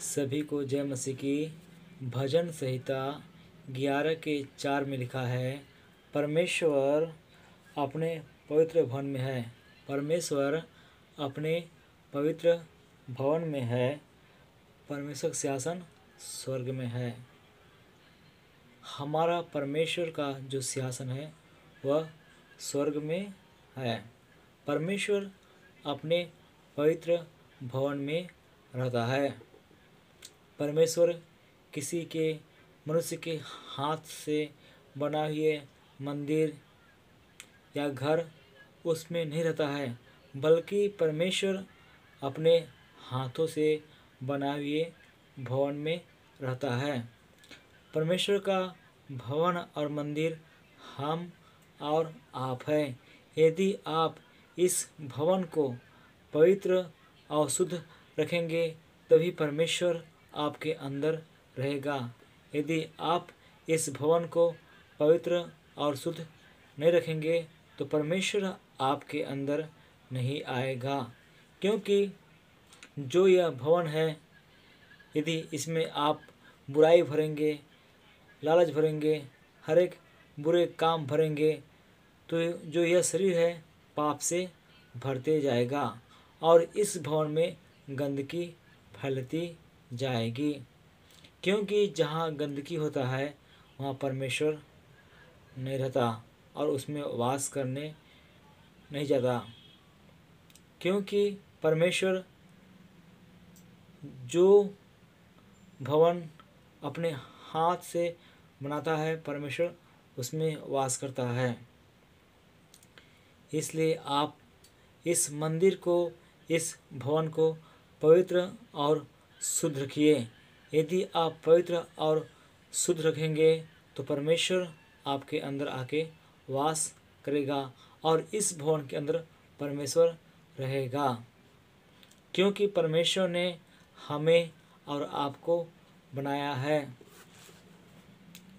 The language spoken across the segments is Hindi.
सभी को जय मसीह की। भजन संहिता 11 के 4 में लिखा है, परमेश्वर अपने पवित्र भवन में है। परमेश्वर अपने पवित्र भवन में है। परमेश्वर का सिंहासन स्वर्ग में है। हमारा परमेश्वर का जो सिंहासन है वह स्वर्ग में है। परमेश्वर अपने पवित्र भवन में रहता है। परमेश्वर किसी के मनुष्य के हाथ से बना हुए मंदिर या घर उसमें नहीं रहता है, बल्कि परमेश्वर अपने हाथों से बना हुए भवन में रहता है। परमेश्वर का भवन और मंदिर हम और आप हैं। यदि आप इस भवन को पवित्र और शुद्ध रखेंगे तभी परमेश्वर आपके अंदर रहेगा। यदि आप इस भवन को पवित्र और शुद्ध नहीं रखेंगे तो परमेश्वर आपके अंदर नहीं आएगा। क्योंकि जो यह भवन है, यदि इसमें आप बुराई भरेंगे, लालच भरेंगे, हर एक बुरे काम भरेंगे तो जो यह शरीर है पाप से भरते जाएगा और इस भवन में गंदगी फैलती जाएगी। क्योंकि जहाँ गंदगी होता है वहाँ परमेश्वर नहीं रहता और उसमें वास करने नहीं जाता। क्योंकि परमेश्वर जो भवन अपने हाथ से बनाता है परमेश्वर उसमें वास करता है। इसलिए आप इस मंदिर को, इस भवन को पवित्र और शुद्ध रखिए। यदि आप पवित्र और शुद्ध रखेंगे तो परमेश्वर आपके अंदर आके वास करेगा और इस भवन के अंदर परमेश्वर रहेगा। क्योंकि परमेश्वर ने हमें और आपको बनाया है।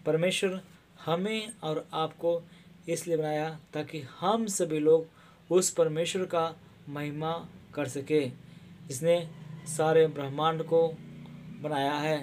परमेश्वर हमें और आपको इसलिए बनाया ताकि हम सभी लोग उस परमेश्वर का महिमा कर सके। इसने सारे ब्रह्मांड को बनाया है,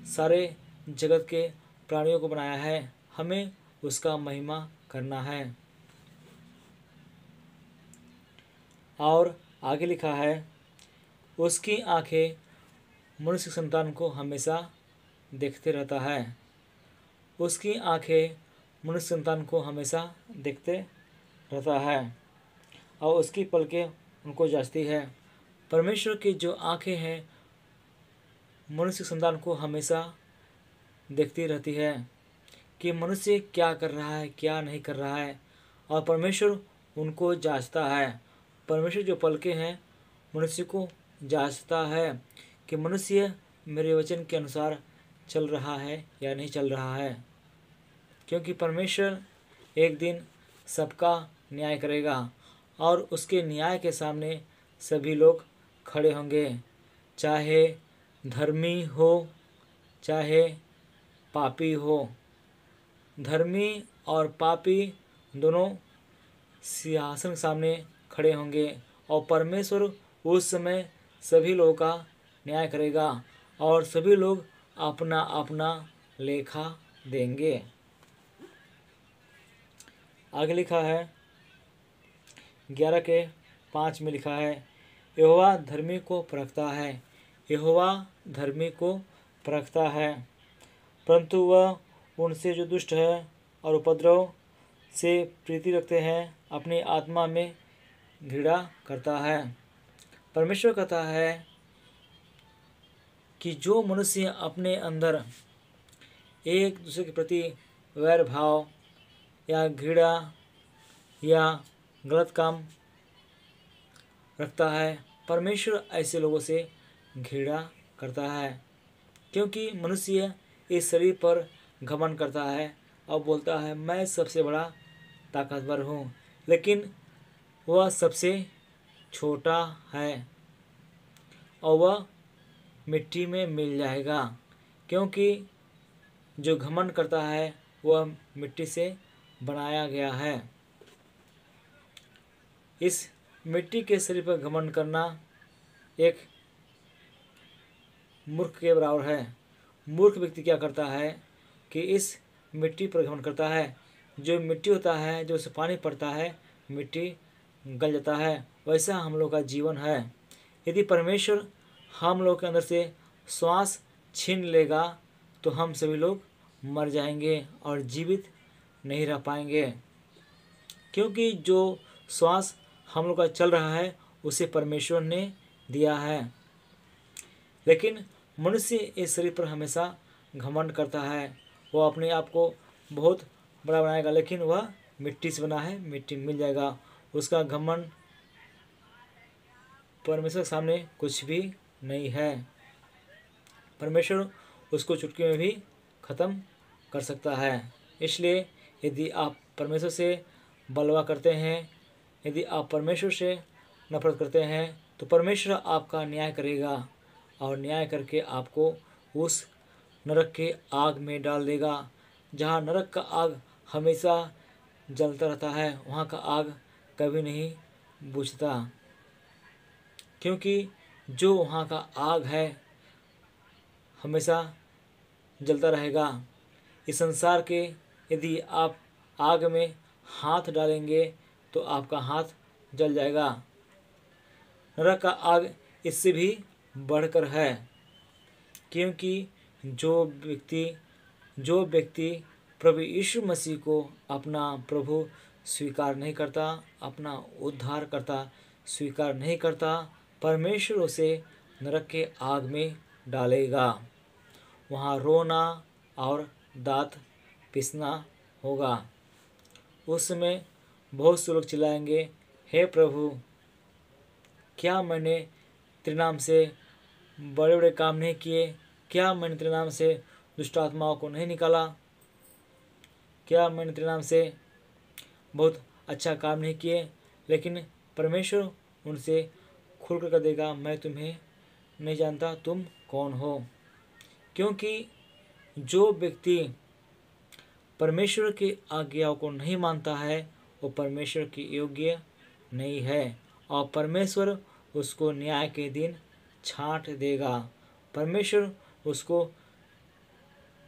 सारे जगत के प्राणियों को बनाया है। हमें उसका महिमा करना है। और आगे लिखा है, उसकी आंखें मनुष्य संतान को हमेशा देखते रहता है। उसकी आंखें मनुष्य संतान को हमेशा देखते रहता है और उसकी पलकें उनको जांचती है। परमेश्वर की जो आंखें हैं मनुष्य संतान को हमेशा देखती रहती है कि मनुष्य क्या कर रहा है, क्या नहीं कर रहा है, और परमेश्वर उनको जांचता है। परमेश्वर जो पलकें हैं मनुष्य को जांचता है कि मनुष्य मेरे वचन के अनुसार चल रहा है या नहीं चल रहा है। क्योंकि परमेश्वर एक दिन सबका न्याय करेगा और उसके न्याय के सामने सभी लोग खड़े होंगे, चाहे धर्मी हो चाहे पापी हो। धर्मी और पापी दोनों सिंहासन के सामने खड़े होंगे और परमेश्वर उस समय सभी लोगों का न्याय करेगा और सभी लोग अपना अपना लेखा देंगे। आगे लिखा है 11 के 5 में लिखा है, यहोवा धर्मी को परखता है। यहोवा धर्मी को परखता है, परंतु वह उनसे जो दुष्ट है और उपद्रव से प्रीति रखते हैं अपनी आत्मा में घृणा करता है। परमेश्वर कहता है कि जो मनुष्य अपने अंदर एक दूसरे के प्रति वैर भाव या घृणा या गलत काम रखता है, परमेश्वर ऐसे लोगों से घृणा करता है। क्योंकि मनुष्य इस शरीर पर घमंड करता है और बोलता है मैं सबसे बड़ा ताकतवर हूँ, लेकिन वह सबसे छोटा है और वह मिट्टी में मिल जाएगा। क्योंकि जो घमंड करता है वह मिट्टी से बनाया गया है। इस मिट्टी के शरीर पर घमंड करना एक मूर्ख के बराबर है। मूर्ख व्यक्ति क्या करता है कि इस मिट्टी पर घमंड करता है। जो मिट्टी होता है, जो उसे पानी पड़ता है, मिट्टी गल जाता है। वैसा हम लोग का जीवन है। यदि परमेश्वर हम लोग के अंदर से श्वास छीन लेगा तो हम सभी लोग मर जाएंगे और जीवित नहीं रह पाएंगे, क्योंकि जो श्वास हम लोग का चल रहा है उसे परमेश्वर ने दिया है। लेकिन मनुष्य इस शरीर पर हमेशा घमंड करता है। वो अपने आप को बहुत बड़ा बनाएगा, लेकिन वह मिट्टी से बना है, मिट्टी मिल जाएगा। उसका घमंड परमेश्वर के सामने कुछ भी नहीं है। परमेश्वर उसको चुटकी में भी ख़त्म कर सकता है। इसलिए यदि आप परमेश्वर से बलवा करते हैं, यदि आप परमेश्वर से नफरत करते हैं, तो परमेश्वर आपका न्याय करेगा और न्याय करके आपको उस नरक के आग में डाल देगा। जहाँ नरक का आग हमेशा जलता रहता है, वहाँ का आग कभी नहीं बुझता, क्योंकि जो वहाँ का आग है हमेशा जलता रहेगा। इस संसार के यदि आप आग में हाथ डालेंगे तो आपका हाथ जल जाएगा। नरक का आग इससे भी बढ़कर है, क्योंकि जो व्यक्ति प्रभु यीशु मसीह को अपना प्रभु स्वीकार नहीं करता, अपना उद्धार करता स्वीकार नहीं करता, परमेश्वर उसे नरक के आग में डालेगा। वहाँ रोना और दांत पिसना होगा। उस समय बहुत से लोग चिल्लाएंगे, हे प्रभु, क्या मैंने तेरे नाम से बड़े बड़े काम नहीं किए? क्या मैंने तेरे नाम से दुष्ट आत्माओं को नहीं निकाला? क्या मैंने तेरे नाम से बहुत अच्छा काम नहीं किए? लेकिन परमेश्वर उनसे खुल कर देगा, मैं तुम्हें नहीं जानता, तुम कौन हो? क्योंकि जो व्यक्ति परमेश्वर की आज्ञाओं को नहीं मानता है वो परमेश्वर के योग्य नहीं है, और परमेश्वर उसको न्याय के दिन छांट देगा। परमेश्वर उसको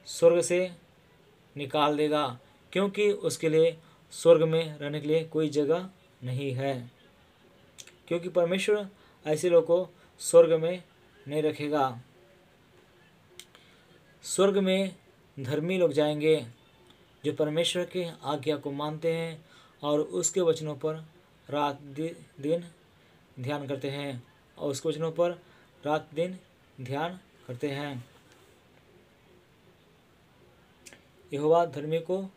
स्वर्ग से निकाल देगा, क्योंकि उसके लिए स्वर्ग में रहने के लिए कोई जगह नहीं है, क्योंकि परमेश्वर ऐसे लोगों को स्वर्ग में नहीं रखेगा। स्वर्ग में धर्मी लोग जाएंगे जो परमेश्वर के आज्ञा को मानते हैं और उसके वचनों पर रात दिन ध्यान करते हैं, और उसके वचनों पर रात दिन ध्यान करते हैं। यहोवा धर्मी को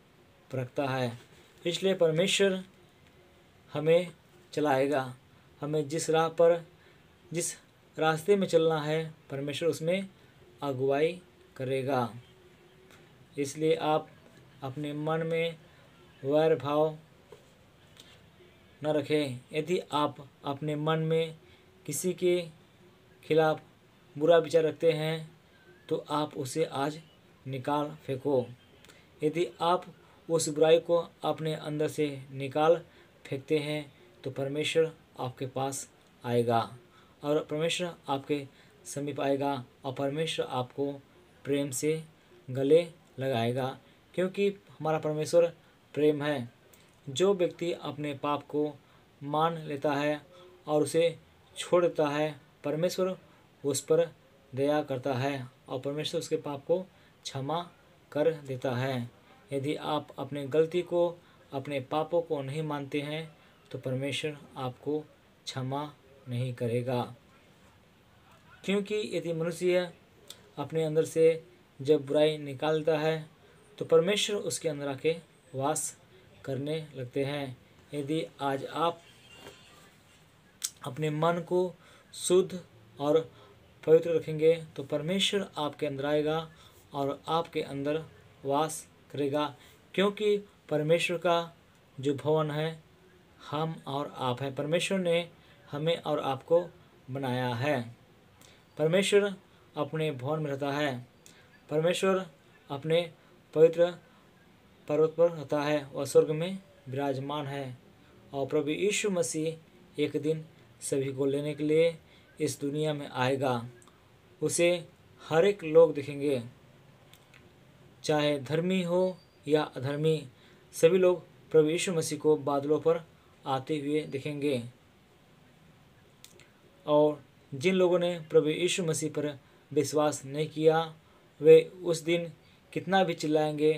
परखता है, इसलिए परमेश्वर हमें चलाएगा। हमें जिस रास्ते में चलना है परमेश्वर उसमें अगुवाई करेगा। इसलिए आप अपने मन में वैर भाव न रखें। यदि आप अपने मन में किसी के खिलाफ बुरा विचार रखते हैं तो आप उसे आज निकाल फेंको। यदि आप उस बुराई को अपने अंदर से निकाल फेंकते हैं तो परमेश्वर आपके पास आएगा और परमेश्वर आपके समीप आएगा और परमेश्वर आपको प्रेम से गले लगाएगा, क्योंकि हमारा परमेश्वर प्रेम है। जो व्यक्ति अपने पाप को मान लेता है और उसे छोड़ देता है, परमेश्वर उस पर दया करता है और परमेश्वर उसके पाप को क्षमा कर देता है। यदि आप अपने गलती को, अपने पापों को नहीं मानते हैं तो परमेश्वर आपको क्षमा नहीं करेगा, क्योंकि यदि मनुष्य अपने अंदर से जब बुराई निकालता है तो परमेश्वर उसके अंदर आके वास करने लगते हैं। यदि आज आप अपने मन को शुद्ध और पवित्र रखेंगे तो परमेश्वर आपके अंदर आएगा और आपके अंदर वास करेगा, क्योंकि परमेश्वर का जो भवन है हम और आप हैं। परमेश्वर ने हमें और आपको बनाया है। परमेश्वर अपने भवन में रहता है। परमेश्वर अपने पवित्र पर्वत पर रहता है, वह स्वर्ग में विराजमान है। और प्रभु यीशु मसीह एक दिन सभी को लेने के लिए इस दुनिया में आएगा। उसे हर एक लोग दिखेंगे, चाहे धर्मी हो या अधर्मी, सभी लोग प्रभु यीशु मसीह को बादलों पर आते हुए दिखेंगे। और जिन लोगों ने प्रभु यीशु मसीह पर विश्वास नहीं किया, वे उस दिन कितना भी चिल्लाएंगे,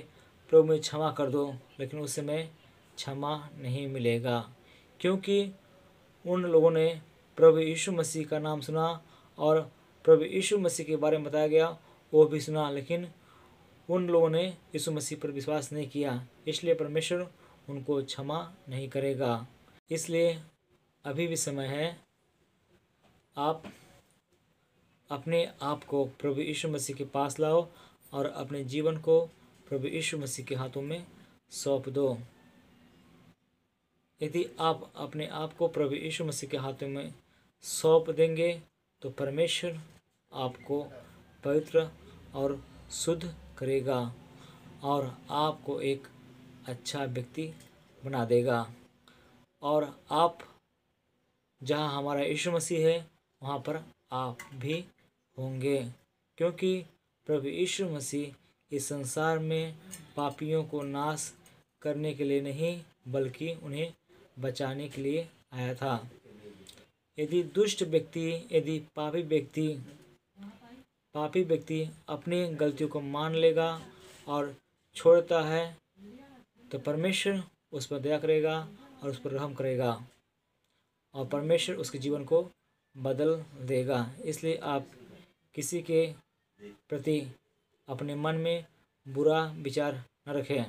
प्रभु मुझे क्षमा कर दो, लेकिन उस समय क्षमा नहीं मिलेगा, क्योंकि उन लोगों ने प्रभु यीशु मसीह का नाम सुना और प्रभु यीशु मसीह के बारे में बताया गया, वो भी सुना, लेकिन उन लोगों ने यीशु मसीह पर विश्वास नहीं किया, इसलिए परमेश्वर उनको क्षमा नहीं करेगा। इसलिए अभी भी समय है, आप अपने आप को प्रभु यीशु मसीह के पास लाओ और अपने जीवन को प्रभु यीशु मसीह के हाथों में सौंप दो। यदि आप अपने आप को प्रभु यीशु मसीह के हाथों में सौंप देंगे तो परमेश्वर आपको पवित्र और शुद्ध करेगा और आपको एक अच्छा व्यक्ति बना देगा। और आप जहाँ हमारा यीशु मसीह है वहाँ पर आप भी होंगे, क्योंकि प्रभु यीशु मसीह इस संसार में पापियों को नाश करने के लिए नहीं बल्कि उन्हें बचाने के लिए आया था। यदि दुष्ट व्यक्ति, यदि पापी व्यक्ति अपनी गलतियों को मान लेगा और छोड़ता है तो परमेश्वर उस पर दया करेगा और उस पर रहम करेगा और परमेश्वर उसके जीवन को बदल देगा। इसलिए आप किसी के प्रति अपने मन में बुरा विचार न रखें।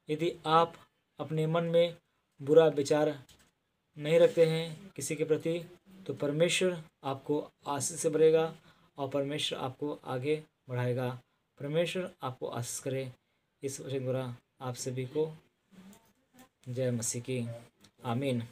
यदि आप अपने मन में बुरा विचार नहीं रखते हैं किसी के प्रति, तो परमेश्वर आपको आशीष से भरेगा और परमेश्वर आपको आगे बढ़ाएगा। परमेश्वर आपको आशीष करे। इस वचन द्वारा आप सभी को जय मसीह की। आमीन।